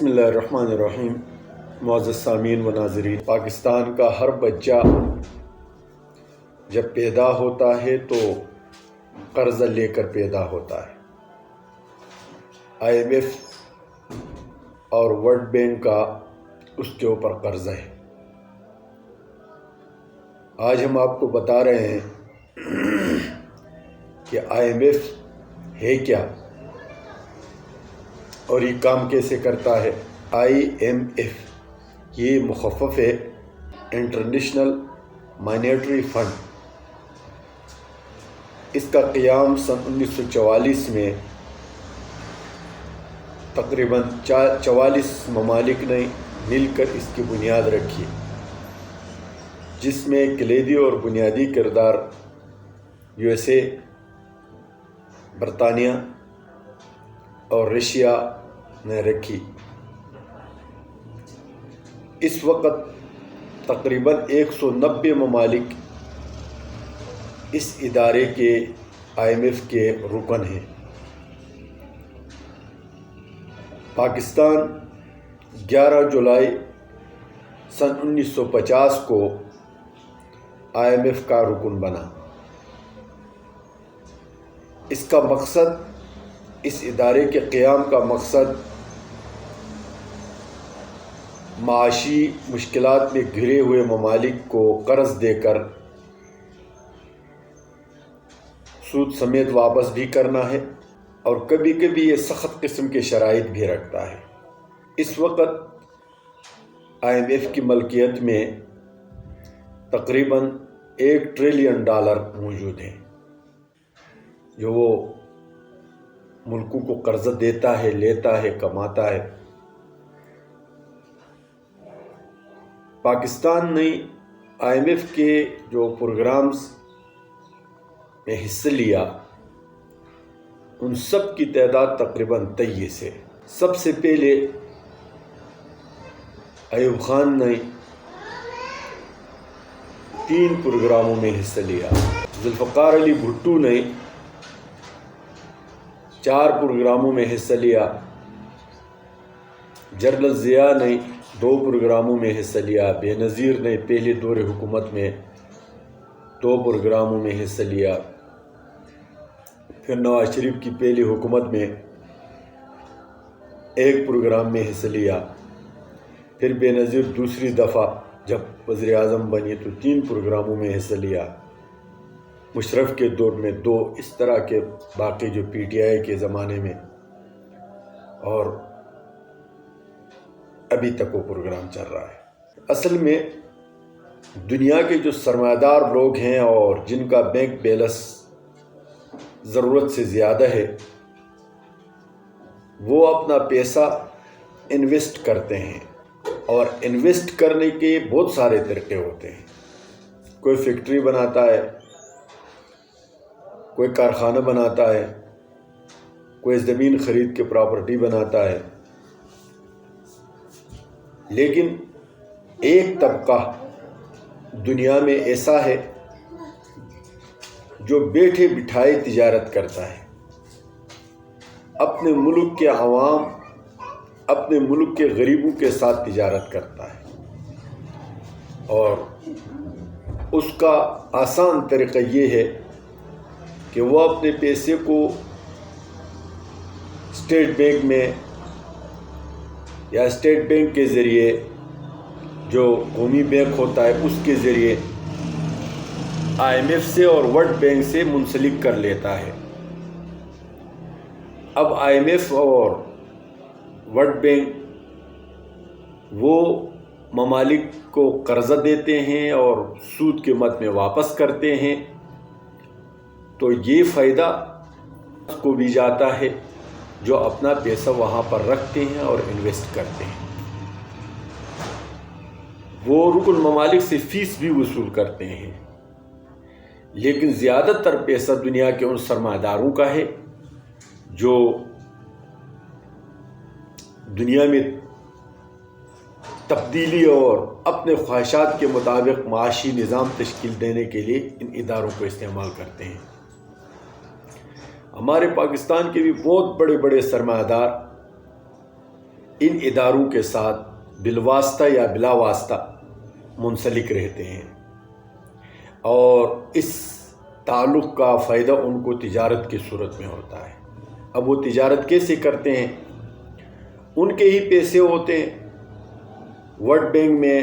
بسم اللہ الرحمن الرحیم۔ معزز سامعین و ناظرین، پاکستان کا ہر بچہ جب پیدا ہوتا ہے تو قرضہ لے کر پیدا ہوتا ہے۔ IMF اور ورلڈ بینک کا اس کے اوپر قرضہ ہے۔ آج ہم آپ کو بتا رہے ہیں کہ IMF ہے کیا اور یہ کام کیسے کرتا ہے۔ IMF یہ مخفف ہے انٹرنیشنل مانیٹری فنڈ۔ اس کا قیام سن 1944 میں تقریباً 44 ممالک نے مل کر اس کی بنیاد رکھی، جس میں کلیدی اور بنیادی کردار USA، برطانیہ اور رشیا نے رکھی۔ اس وقت تقریباً 190 ممالک اس ادارے کے IMF کے رکن ہیں۔ پاکستان 11 جولائی سن 1950 کو IMF کا رکن بنا۔ اس کا مقصد، اس ادارے کے قیام کا مقصد معاشی مشکلات میں گھرے ہوئے ممالک کو قرض دے کر سود سمیت واپس بھی کرنا ہے، اور کبھی کبھی یہ سخت قسم کے شرائط بھی رکھتا ہے۔ اس وقت IMF کی ملکیت میں تقریباً $1 ٹریلین موجود ہیں، جو وہ ملکوں کو قرضہ دیتا ہے، لیتا ہے، کماتا ہے۔ پاکستان نے IMF کے جو پروگرامز میں حصہ لیا، ان سب کی تعداد تقریباً 23 ہے۔ سب سے پہلے ایوب خان نے 3 پروگراموں میں حصہ لیا، ذوالفقار علی بھٹو نے 4 پروگراموں میں حصہ لیا، جنرل ضیاء نے 2 پروگراموں میں حصہ لیا، بے نظیر نے پہلے دور حکومت میں 2 پروگراموں میں حصہ لیا، پھر نواز شریف کی پہلی حکومت میں 1 پروگرام میں حصہ لیا، پھر بے نظیر دوسری دفعہ جب وزیر اعظم بنی تو 3 پروگراموں میں حصہ لیا، مشرف کے دور میں 2، اس طرح کے باقی جو PTI کے زمانے میں، اور ابھی تک وہ پروگرام چل رہا ہے۔ اصل میں دنیا کے جو سرمایہ دار لوگ ہیں اور جن کا بینک بیلنس ضرورت سے زیادہ ہے، وہ اپنا پیسہ انویسٹ کرتے ہیں، اور انویسٹ کرنے کے بہت سارے طریقے ہوتے ہیں۔ کوئی فیکٹری بناتا ہے، کوئی کارخانہ بناتا ہے، کوئی زمین خرید کے پراپرٹی بناتا ہے، لیکن ایک طبقہ دنیا میں ایسا ہے جو بیٹھے بٹھائے تجارت کرتا ہے، اپنے ملک کے عوام، اپنے ملک کے غریبوں کے ساتھ تجارت کرتا ہے، اور اس کا آسان طریقہ یہ ہے کہ وہ اپنے پیسے کو اسٹیٹ بینک میں یا اسٹیٹ بینک کے ذریعے، جو قومی بینک ہوتا ہے، اس کے ذریعے IMF سے اور ورلڈ بینک سے منسلک کر لیتا ہے۔ اب IMF اور ورلڈ بینک وہ ممالک کو قرضہ دیتے ہیں اور سود کے مد میں واپس کرتے ہیں، تو یہ فائدہ اس کو بھی جاتا ہے جو اپنا پیسہ وہاں پر رکھتے ہیں اور انویسٹ کرتے ہیں۔ وہ رکن ممالک سے فیس بھی وصول کرتے ہیں، لیکن زیادہ تر پیسہ دنیا کے ان سرمایہ داروں کا ہے جو دنیا میں تبدیلی اور اپنے خواہشات کے مطابق معاشی نظام تشکیل دینے کے لیے ان اداروں کو استعمال کرتے ہیں۔ ہمارے پاکستان کے بھی بہت بڑے بڑے سرمایہ دار ان اداروں کے ساتھ بالواسطہ یا بلا واسطہ منسلک رہتے ہیں، اور اس تعلق کا فائدہ ان کو تجارت کی صورت میں ہوتا ہے۔ اب وہ تجارت کیسے کرتے ہیں؟ ان کے ہی پیسے ہوتے ہیں، ورلڈ بینک میں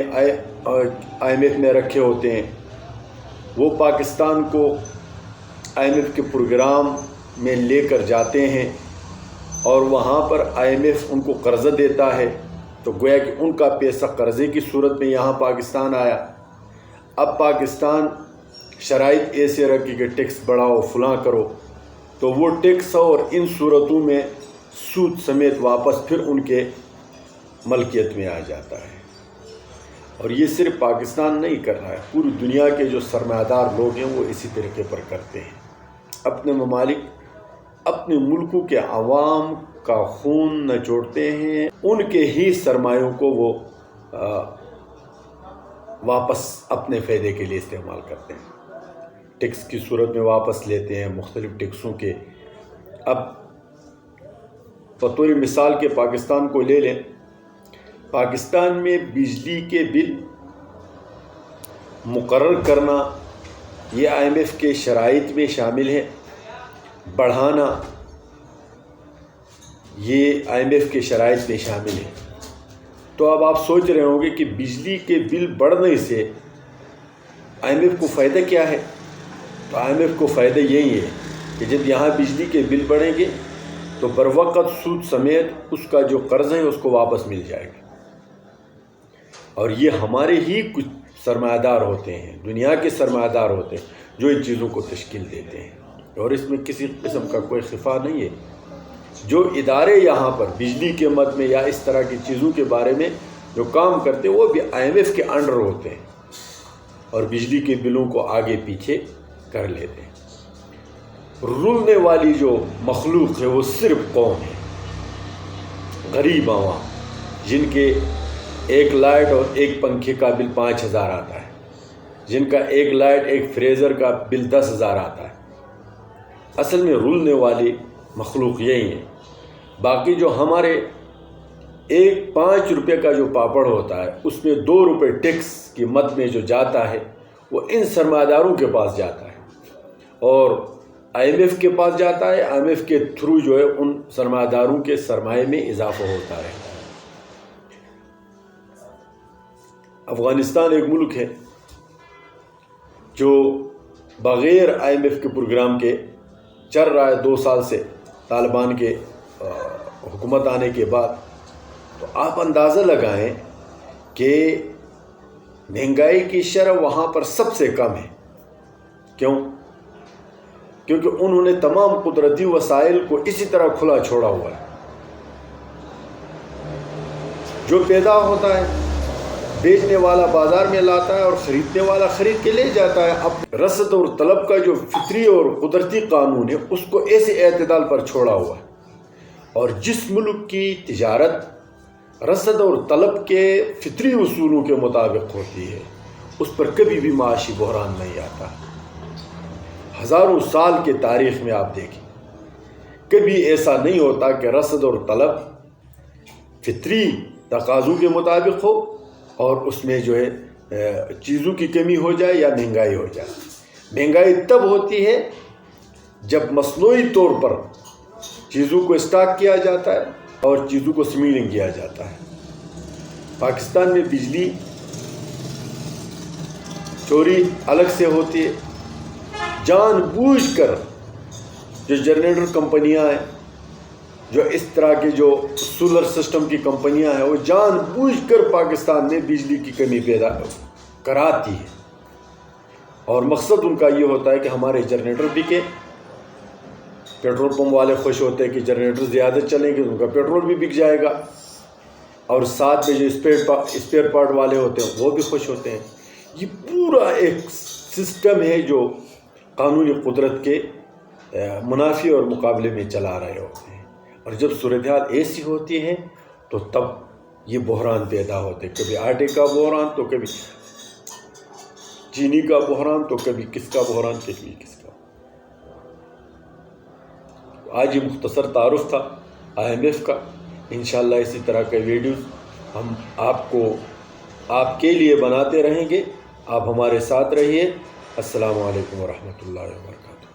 IMF میں رکھے ہوتے ہیں، وہ پاکستان کو IMF کے پروگرام میں لے کر جاتے ہیں، اور وہاں پر IMF ان کو قرضہ دیتا ہے، تو گویا کہ ان کا پیسہ قرضے کی صورت میں یہاں پاکستان آیا۔ اب پاکستان شرائط ایسے رکھے کہ ٹیکس بڑھاؤ، فلاں کرو، تو وہ ٹیکس اور ان صورتوں میں سود سمیت واپس پھر ان کے ملکیت میں آ جاتا ہے۔ اور یہ صرف پاکستان نہیں کر رہا ہے، پوری دنیا کے جو سرمایہ دار لوگ ہیں وہ اسی طریقے پر کرتے ہیں۔ اپنے ممالک، اپنے ملکوں کے عوام کا خون نچوڑتے ہیں، ان کے ہی سرمایوں کو وہ واپس اپنے فائدے کے لیے استعمال کرتے ہیں، ٹیکس کی صورت میں واپس لیتے ہیں، مختلف ٹیکسوں کے۔ اب بطور مثال کے پاکستان کو لے لیں، پاکستان میں بجلی کے بل مقرر کرنا یہ IMF کے شرائط میں شامل ہے، بڑھانا یہ IMF کے شرائط میں شامل ہے۔ تو اب آپ سوچ رہے ہوں گے کہ بجلی کے بل بڑھنے سے IMF کو فائدہ کیا ہے؟ تو IMF کو فائدہ یہی ہے کہ جب یہاں بجلی کے بل بڑھیں گے تو بروقت سود سمیت اس کا جو قرض ہے اس کو واپس مل جائے گا، اور یہ ہمارے ہی کچھ سرمایہ دار ہوتے ہیں، دنیا کے سرمایہ دار ہوتے ہیں جو ان چیزوں کو تشکیل دیتے ہیں، اور اس میں کسی قسم کا کوئی خفا نہیں ہے۔ جو ادارے یہاں پر بجلی کے مد میں یا اس طرح کی چیزوں کے بارے میں جو کام کرتے ہیں وہ بھی IMF کے انڈر ہوتے ہیں، اور بجلی کے بلوں کو آگے پیچھے کر لیتے ہیں۔ رولنے والی جو مخلوق ہے وہ صرف قوم ہے، غریب عوام، جن کے ایک لائٹ اور ایک پنکھے کا بل 5000 آتا ہے، جن کا ایک لائٹ ایک فریزر کا بل 10,000 آتا ہے۔ اصل میں رولنے والی مخلوق یہی ہے۔ باقی جو ہمارے 5 روپے کا جو پاپڑ ہوتا ہے اس میں 2 روپے ٹیکس کی مد میں جو جاتا ہے وہ ان سرمایہ داروں کے پاس جاتا ہے، اور IMF کے پاس جاتا ہے۔ IMF کے تھرو جو ہے ان سرمایہ داروں کے سرمایے میں اضافہ ہوتا رہتا ہے۔ افغانستان ایک ملک ہے جو بغیر IMF کے پروگرام کے چل رہا ہے 2 سال سے، طالبان کے حکومت آنے کے بعد۔ تو آپ اندازہ لگائیں کہ مہنگائی کی شرح وہاں پر سب سے کم ہے۔ کیوں؟ کیونکہ انہوں نے تمام قدرتی وسائل کو اسی طرح کھلا چھوڑا ہوا ہے۔ جو پیدا ہوتا ہے بیچنے والا بازار میں لاتا ہے اور خریدنے والا خرید کے لے جاتا ہے۔ اب رسد اور طلب کا جو فطری اور قدرتی قانون ہے اس کو ایسے اعتدال پر چھوڑا ہوا ہے، اور جس ملک کی تجارت رسد اور طلب کے فطری اصولوں کے مطابق ہوتی ہے اس پر کبھی بھی معاشی بحران نہیں آتا۔ ہزاروں سال کے تاریخ میں آپ دیکھیں کبھی ایسا نہیں ہوتا کہ رسد اور طلب فطری تقاضوں کے مطابق ہو اور اس میں جو ہے چیزوں کی کمی ہو جائے یا مہنگائی ہو جائے۔ مہنگائی تب ہوتی ہے جب مصنوعی طور پر چیزوں کو اسٹاک کیا جاتا ہے اور چیزوں کو سمیلنگ کیا جاتا ہے۔ پاکستان میں بجلی چوری الگ سے ہوتی ہے، جان بوجھ کر جو جنریٹر کمپنیاں ہیں، جو اس طرح کے جو سولر سسٹم کی کمپنیاں ہیں، وہ جان بوجھ کر پاکستان میں بجلی کی کمی پیدا کراتی ہے، اور مقصد ان کا یہ ہوتا ہے کہ ہمارے جنریٹر بکے۔ پیٹرول پمپ والے خوش ہوتے ہیں کہ جنریٹر زیادہ چلیں گے، ان کا پیٹرول بھی بک جائے گا، اور ساتھ میں جو اسپیئر پارٹ والے ہوتے ہیں وہ بھی خوش ہوتے ہیں۔ یہ پورا ایک سسٹم ہے جو قانونی قدرت کے منافی اور مقابلے میں چلا رہے ہوتے ہیں، اور جب صورتحال ایسی ہوتی ہے تو تب یہ بحران پیدا ہوتے ہیں، کبھی آٹے کا بحران تو کبھی چینی کا بحران تو کبھی کس کا بحران، کبھی کس کا۔ آج یہ مختصر تعارف تھا IMF کا انشاءاللہ اسی طرح کے ویڈیوز ہم آپ کے لیے بناتے رہیں گے. آپ ہمارے ساتھ رہیے. السلام علیکم ورحمۃ اللہ وبرکاتہ.